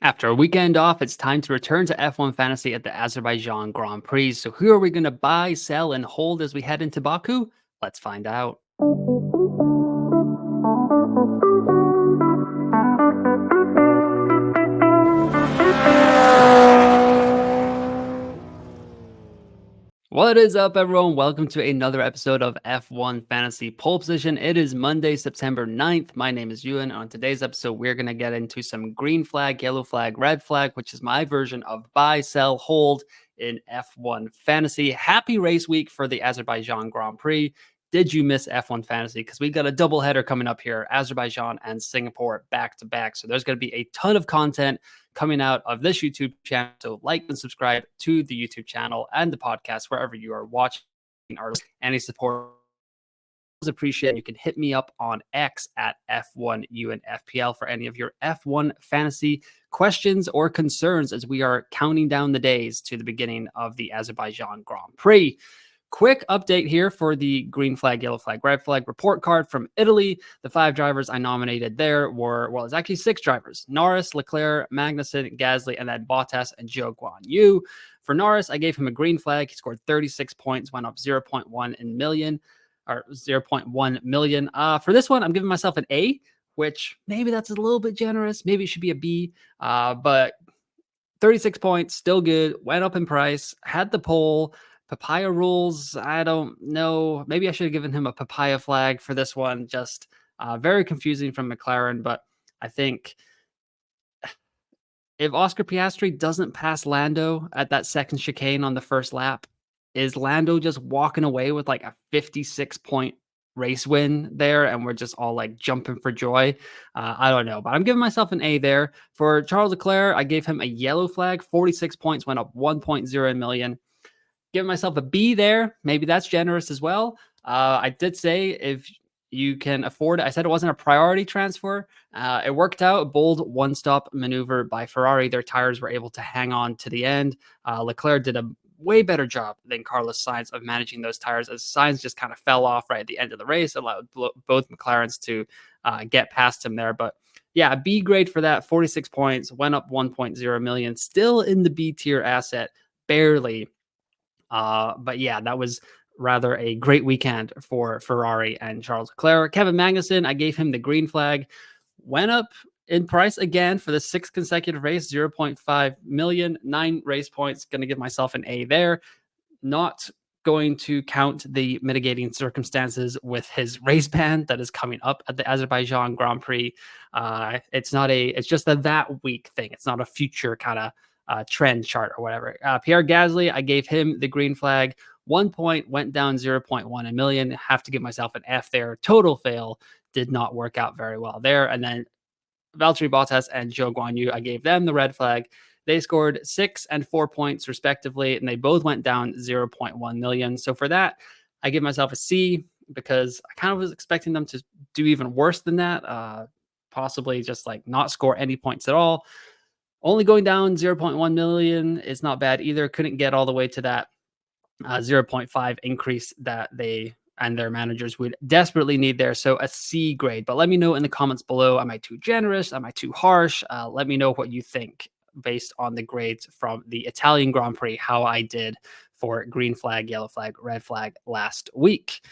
After a weekend off, it's time to return to F1 Fantasy at the Azerbaijan Grand Prix. So, who are we going to buy, sell, and hold as we head into Baku? Let's find out. What is up, everyone? Welcome to another episode of F1 Fantasy Pole Position. It is Monday, September 9th. My name is Ewan. On today's episode, we're going to get into some green flag, yellow flag, red flag, which is my version of buy, sell, hold in F1 Fantasy. Happy race week for the Azerbaijan Grand Prix. Did you miss F1 Fantasy? Because we got a double header coming up here, Azerbaijan and Singapore back to back. So there's going to be a ton of content coming out of this YouTube channel. So like and subscribe to the YouTube channel and the podcast wherever you are watching. Any support is appreciated. You can hit me up on X at F1UNFPL for any of your F1 fantasy questions or concerns as we are counting down the days to the beginning of the Azerbaijan Grand Prix. Quick update here for the green flag, yellow flag, red flag report card from Italy. The 5 drivers I nominated there were, well, it's actually 6 drivers: Norris, Leclerc, Magnussen, Gasly, and then Bottas and Zhou Guanyu. For Norris, I gave him a green flag. He scored 36 points, went up 0.1 million. For this one, I'm giving myself an A, which maybe that's a little bit generous. Maybe it should be a B, but 36 points, still good, went up in price, had the pole. Papaya rules, I don't know. Maybe I should have given him a papaya flag for this one. Just very confusing from McLaren, but I think if Oscar Piastri doesn't pass Lando at that second chicane on the first lap, is Lando just walking away with like a 56-point race win there and we're just all like jumping for joy? I don't know, but I'm giving myself an A there. For Charles Leclerc, I gave him a yellow flag. 46 points, went up 1.0 million. Giving myself a B there. Maybe that's generous as well. I did say if you can afford it, I said it wasn't a priority transfer. It worked out. A bold one-stop maneuver by Ferrari. Their tires were able to hang on to the end. Leclerc did a way better job than Carlos Sainz of managing those tires, as Sainz just kind of fell off right at the end of the race, allowed both McLarens to get past him there. But yeah, B grade for that. 46 points, went up 1.0 million. Still in the B tier asset, barely. But yeah, that was rather a great weekend for Ferrari and Charles Leclerc. Kevin Magnussen, I gave him the green flag. Went up in price again for the 6th consecutive race, 0.5 million, 9 race points. Going to give myself an A there. Not going to count the mitigating circumstances with his race ban that is coming up at the Azerbaijan Grand Prix. It's just a that week thing. It's not a future kind of trend chart or whatever. Pierre Gasly, I gave him the green flag. 1 point, went down 0.1 million. Have to give myself an F there. Total fail. Did not work out very well there. And then Valtteri Bottas and Zhou Guanyu, I gave them the red flag. They scored 6 and 4 points respectively, and they both went down 0.1 million. So for that, I give myself a C because I kind of was expecting them to do even worse than that. Possibly just like not score any points at all. Only going down 0.1 million is not bad either. Couldn't get all the way to that 0.5 increase that they and their managers would desperately need there. So a C grade. But let me know in the comments below. Am I too generous? Am I too harsh? Let me know what you think based on the grades from the Italian Grand Prix, how I did for green flag, yellow flag, red flag last week.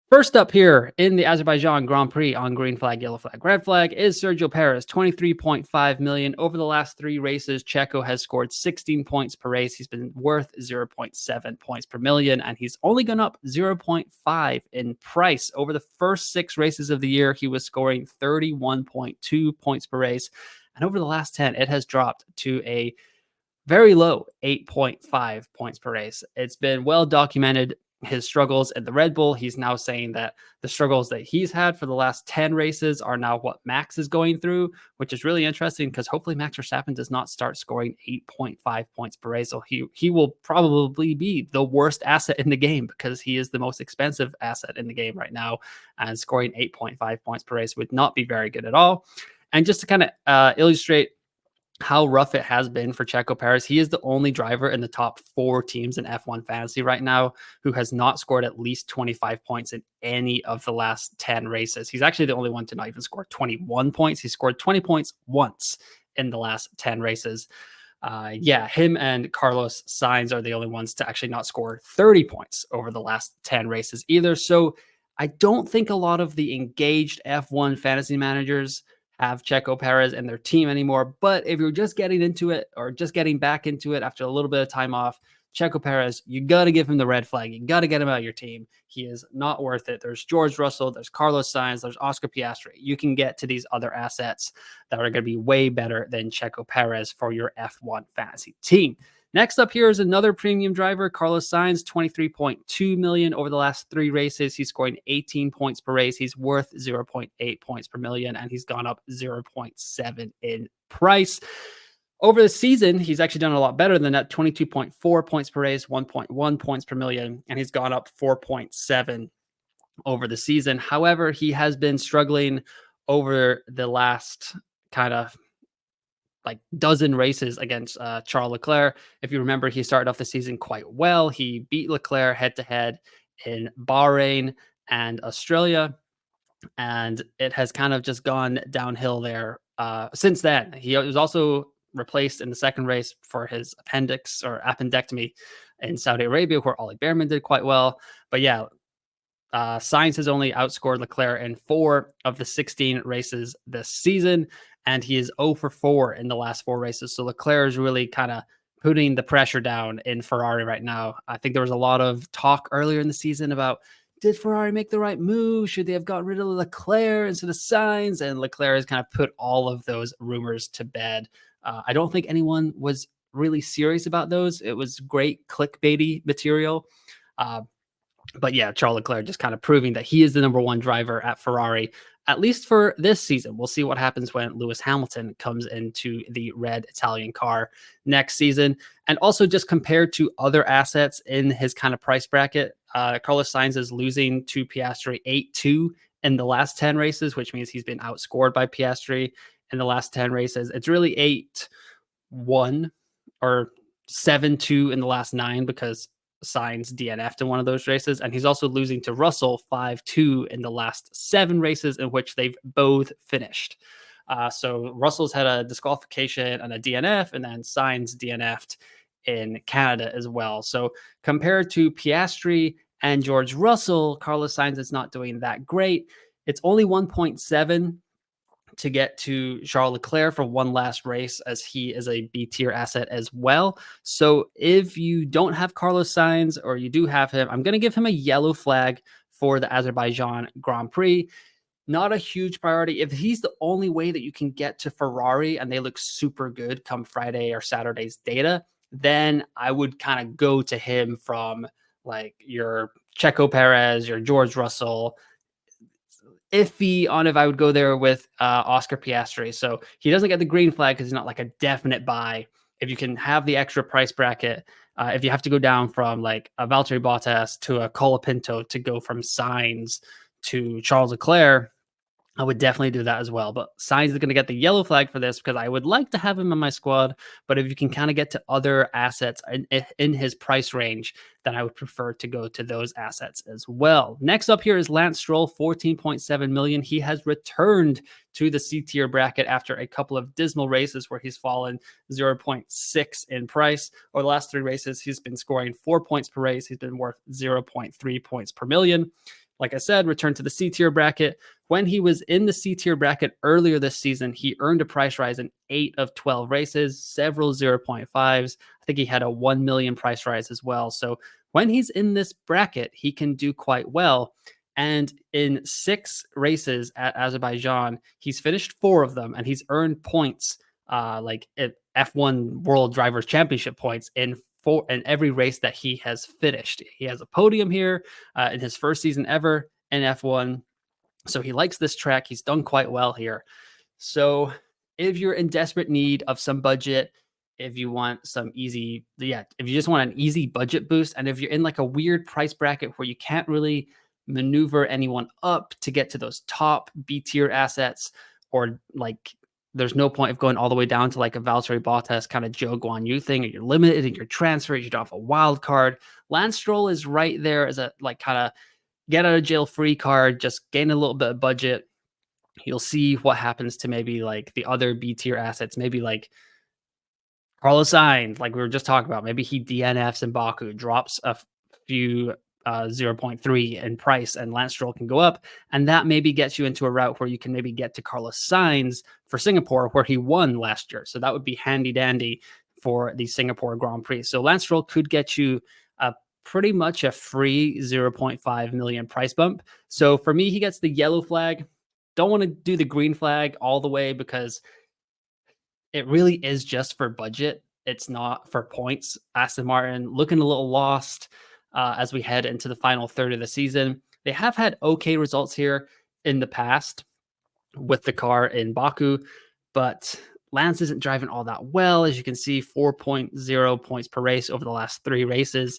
First up here in the Azerbaijan Grand Prix on green flag, yellow flag, red flag is Sergio Perez, 23.5 million. Over the last 3 races, Checo has scored 16 points per race. He's been worth 0.7 points per million, and he's only gone up 0.5 in price. Over the first 6 races of the year, he was scoring 31.2 points per race. And over the last 10, it has dropped to a very low 8.5 points per race. It's been well documented, his struggles at the Red Bull. He's now saying that the struggles that he's had for the last 10 races are now what Max is going through, which is really interesting because hopefully Max Verstappen does not start scoring 8.5 points per race. So he will probably be the worst asset in the game because he is the most expensive asset in the game right now, and scoring 8.5 points per race would not be very good at all. And just to kind of illustrate how rough it has been for Checo Perez, he is the only driver in the top 4 teams in F1 Fantasy right now who has not scored at least 25 points in any of the last 10 races. He's actually the only one to not even score 21 points. He scored 20 points once in the last 10 races. Yeah, him and Carlos Sainz are the only ones to actually not score 30 points over the last 10 races either. So I don't think a lot of the engaged F1 fantasy managers have Checo Perez and their team anymore. But if you're just getting into it or just getting back into it after a little bit of time off, Checo Perez, you got to give him the red flag. You got to get him out of your team. He is not worth it. There's George Russell, there's Carlos Sainz, there's Oscar Piastri. You can get to these other assets that are going to be way better than Checo Perez for your F1 fantasy team. Next up here is another premium driver, Carlos Sainz, 23.2 million over the last 3 races. He's scoring 18 points per race. He's worth 0.8 points per million, and he's gone up 0.7 in price. Over the season, he's actually done a lot better than that, 22.4 points per race, 1.1 points per million, and he's gone up 4.7 over the season. However, he has been struggling over the last kind of like dozen races against Charles Leclerc. If you remember, he started off the season quite well. He beat Leclerc head-to-head in Bahrain and Australia, and it has kind of just gone downhill there since then. He was also replaced in the second race for his appendectomy in Saudi Arabia, where Ollie Behrman did quite well. But yeah, Sainz has only outscored Leclerc in 4 of the 16 races this season, and he is 0 for 4 in the last 4 races. So Leclerc is really kind of putting the pressure down in Ferrari right now. I think there was a lot of talk earlier in the season about, did Ferrari make the right move? Should they have gotten rid of Leclerc instead of Sainz? And Leclerc has kind of put all of those rumors to bed. I don't think anyone was really serious about those. It was great clickbaity material. But yeah, Charles Leclerc just kind of proving that he is the number 1 driver at Ferrari, at least for this season. We'll see what happens when Lewis Hamilton comes into the red Italian car next season. And also just compared to other assets in his kind of price bracket, Carlos Sainz is losing to Piastri 8-2 in the last 10 races, which means he's been outscored by Piastri in the last 10 races. It's really 8-1 or 7-2 in the last 9 because Sainz DNF'd in one of those races, and he's also losing to Russell 5-2 in the last 7 races in which they've both finished. So Russell's had a disqualification and a DNF, and then Sainz DNF'd in Canada as well. So compared to Piastri and George Russell, Carlos Sainz is not doing that great. It's only 1.7 to get to Charles Leclerc for one last race, as he is a B tier asset as well. So if you don't have Carlos Sainz, or you do have him, I'm going to give him a yellow flag for the Azerbaijan Grand Prix. Not a huge priority. If he's the only way that you can get to Ferrari and they look super good come Friday or Saturday's data, then I would kind of go to him from like your Checo Perez, your George Russell. Iffy on if I would go there with Oscar Piastri. So he doesn't get the green flag because he's not like a definite buy. If you can have the extra price bracket, if you have to go down from like a Valtteri Bottas to a Colapinto to go from Sainz to Charles Leclerc, I would definitely do that as well. But Sainz is going to get the yellow flag for this because I would like to have him in my squad. But if you can kind of get to other assets in his price range, then I would prefer to go to those assets as well. Next up here is Lance Stroll, 14.7 million. He has returned to the C tier bracket after a couple of dismal races where he's fallen 0.6 in price. Over the last 3 races, he's been scoring 4 points per race. He's been worth 0.3 points per million. Like I said, returned to the C tier bracket. When he was in the C tier bracket earlier this season, he earned a price rise in 8 of 12 races, several 0.5s. I think he had a 1 million price rise as well. So when he's in this bracket, he can do quite well. And in 6 races at Azerbaijan, he's finished 4 of them, and he's earned points like F1 World Drivers' Championship points in every race that he has finished. He has a podium here in his first season ever in F1. So he likes this track. He's done quite well here. So if you're in desperate need of some budget, if you want some easy, if you just want an easy budget boost, and if you're in like a weird price bracket where you can't really maneuver anyone up to get to those top B tier assets, or like there's no point of going all the way down to like a Valtteri Bottas kind of Joe Guan Yu thing, or you're limited in your transfer, you don't have a wild card. Lance Stroll is right there as a like kind of get out of jail free card, just gain a little bit of budget. You'll see what happens to maybe like the other B tier assets, maybe like Carlos Sainz, like we were just talking about. Maybe he DNFs in Baku, drops a few zero point 0.3 in price, and Lance Stroll can go up. And that maybe gets you into a route where you can maybe get to Carlos Sainz for Singapore, where he won last year. So that would be handy dandy for the Singapore Grand Prix. So Lance Stroll could get you a pretty much a free 0.5 million price bump. So for me, he gets the yellow flag. Don't want to do the green flag all the way because it really is just for budget. It's not for points. Aston Martin looking a little lost as we head into the final third of the season. They have had okay results here in the past with the car in Baku, but Lance isn't driving all that well. As you can see, 4.0 points per race over the last 3 races.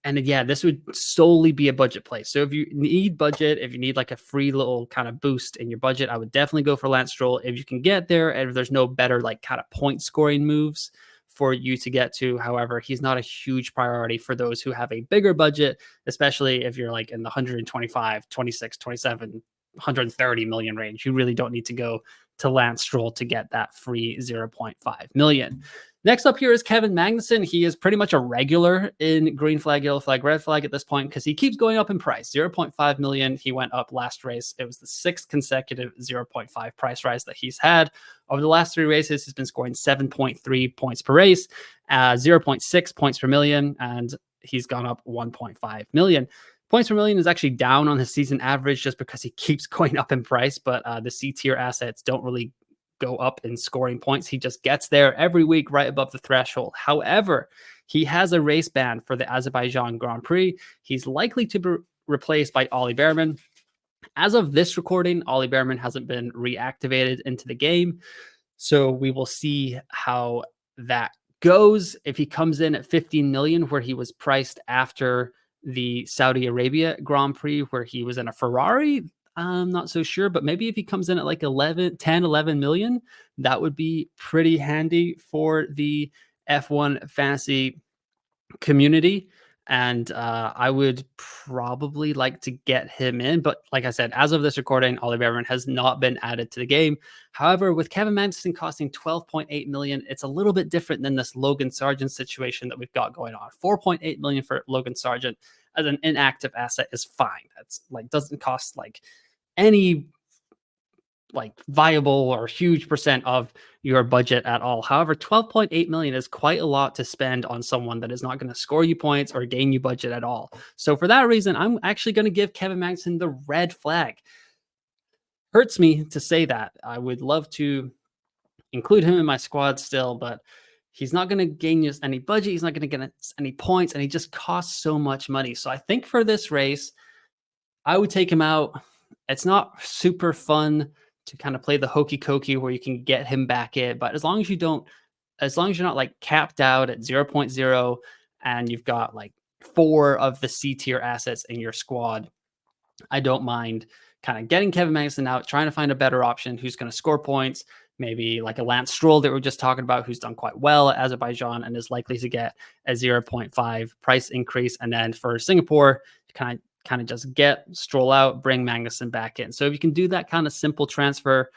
And yeah, this would solely be a budget play. So if you need budget, if you need like a free little kind of boost in your budget, I would definitely go for Lance Stroll. If you can get there, and if there's no better like kind of point scoring moves for you to get to, however, he's not a huge priority for those who have a bigger budget, especially if you're like in the 125, 26, 27, 130 million range. You really don't need to go to Lance Stroll to get that free 0.5 million. Next up here is Kevin Magnussen. He is pretty much a regular in green flag, yellow flag, red flag at this point because he keeps going up in price. 0.5 million. He went up last race. It was the 6th consecutive 0.5 price rise that he's had. Over the last 3 races, he's been scoring 7.3 points per race, 0.6 points per million, and he's gone up 1.5 million. Points per million is actually down on his season average just because he keeps going up in price, but the C tier assets don't really go up in scoring points. He just gets there every week right above the threshold. However, he has a race ban for the Azerbaijan Grand Prix. He's likely to be replaced by Ollie Behrman. As of this recording, Ollie Behrman hasn't been reactivated into the game. So we will see how that goes. If he comes in at 15 million, where he was priced after the Saudi Arabia Grand Prix, where he was in a Ferrari, I'm not so sure, but maybe if he comes in at like 11 million, that would be pretty handy for the F1 fantasy community. And I would probably like to get him in. But like I said, as of this recording, Ollie Behrman has not been added to the game. However, with Kevin Magnussen costing 12.8 million, it's a little bit different than this Logan Sargent situation that we've got going on. 4.8 million for Logan Sargent as an inactive asset is fine. That's like doesn't cost like any like viable or huge percent of your budget at all. However, 12.8 million is quite a lot to spend on someone that is not going to score you points or gain you budget at all. So for that reason, I'm actually going to give Kevin Magnussen the red flag. Hurts me to say that. I would love to include him in my squad still, but he's not going to gain us any budget. He's not going to get us any points, and he just costs so much money. So I think for this race, I would take him out. It's not super fun to kind of play the hokey cokey where you can get him back in, but as long as you're not like capped out at 0.0 and you've got like 4 of the C tier assets in your squad, I don't mind kind of getting Kevin Magnussen out, trying to find a better option who's going to score points, maybe like a Lance Stroll that we are just talking about, who's done quite well at Azerbaijan and is likely to get a 0.5 price increase. And then for Singapore, kind of just get Stroll out, bring Magnussen back in. So if you can do that kind of simple transfer,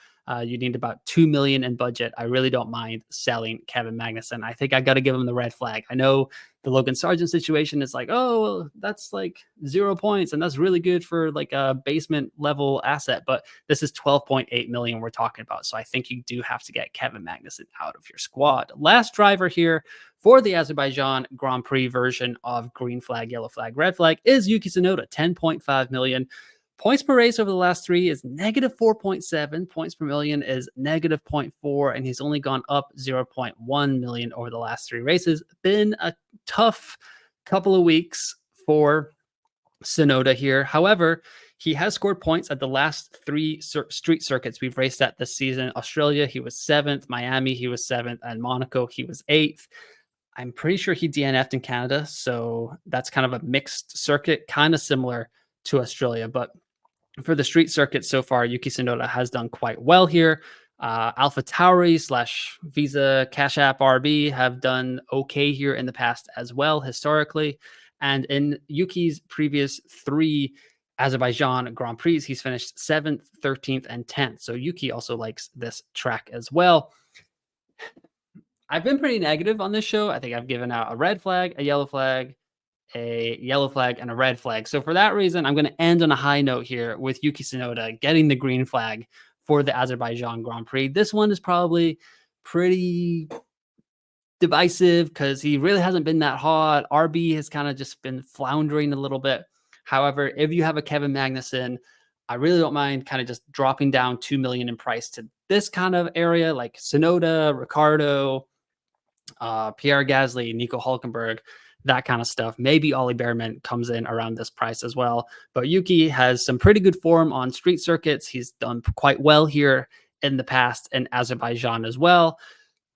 you need about 2 million in budget. I really don't mind selling Kevin Magnussen. I think I got to give him the red flag. I know the Logan Sargent situation is like, oh, well, that's like 0 points, and that's really good for like a basement level asset. But this is 12.8 million we're talking about. So I think you do have to get Kevin Magnussen out of your squad. Last driver here for the Azerbaijan Grand Prix version of green flag, yellow flag, red flag is Yuki Tsunoda, 10.5 million. Points per race over the last 3 is negative 4.7. Points per million is negative 0.4, and he's only gone up 0.1 million over the last 3 races. Been a tough couple of weeks for Tsunoda here. However, he has scored points at the last 3 street circuits we've raced at this season. Australia, he was 7th. Miami, he was 7th. And Monaco, he was 8th. I'm pretty sure he DNF'd in Canada, so that's kind of a mixed circuit, kind of similar to Australia. But for the street circuit so far, Yuki Tsunoda has done quite well here. Alpha Tauri / Visa Cash App RB have done okay here in the past as well, historically. And in Yuki's previous 3 Azerbaijan Grand Prix, he's finished 7th, 13th, and 10th. So Yuki also likes this track as well. I've been pretty negative on this show. I think I've given out a red flag, a yellow flag, and a red flag. So for that reason, I'm going to end on a high note here with Yuki Tsunoda getting the green flag for the Azerbaijan Grand Prix. This one is probably pretty divisive because he really hasn't been that hot. RB has kind of just been floundering a little bit. However, if you have a Kevin Magnussen, I really don't mind kind of just dropping down 2 million in price to this kind of area, like Tsunoda, Ricardo, Pierre Gasly, Nico Hulkenberg, that kind of stuff. Maybe Ollie Behrman comes in around this price as well. But Yuki has some pretty good form on street circuits. He's done quite well here in the past in Azerbaijan as well.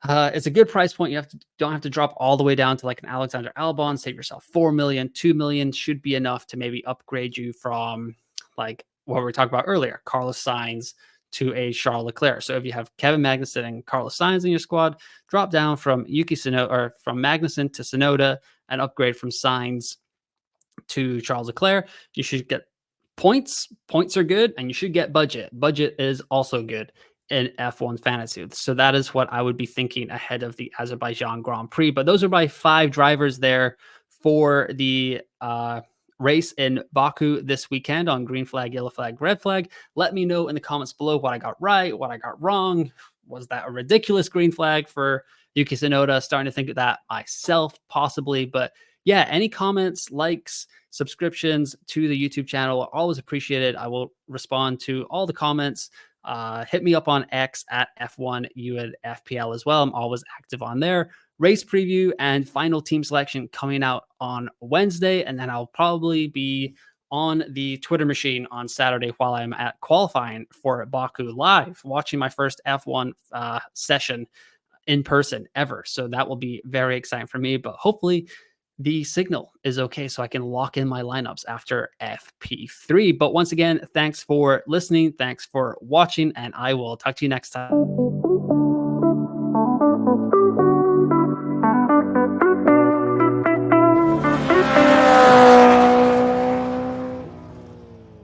It's a good price point. Don't have to drop all the way down to like an Alexander Albon. Save yourself 4 million, 2 million should be enough to maybe upgrade you from like what we were talking about earlier, Carlos Sainz to a Charles Leclerc. So if you have Kevin Magnussen and Carlos Sainz in your squad, drop down from Yuki Tsunoda or from Magnussen to Tsunoda and upgrade from Sainz to Charles Leclerc. You should get points. Points are good, and you should get budget. Budget is also good in F1 fantasy. So that is what I would be thinking ahead of the Azerbaijan Grand Prix. But those are my 5 drivers there for the race in Baku this weekend on green flag, yellow flag, red flag. Let me know in the comments below what I got right, what I got wrong. Was that a ridiculous green flag for Yuki Tsunoda? Starting to think of that myself, possibly. But yeah, any comments, likes, subscriptions to the YouTube channel are always appreciated. I will respond to all the comments. Hit me up on X at F1UFPL as well. I'm always active on there. Race preview and final team selection coming out on Wednesday, and then I'll probably be on the Twitter machine on Saturday while I'm at qualifying for Baku live, watching my first F1 session in person ever. So that will be very exciting for me, but hopefully the signal is okay so I can lock in my lineups after FP3. But once again, thanks for listening. Thanks for watching, and I will talk to you next time.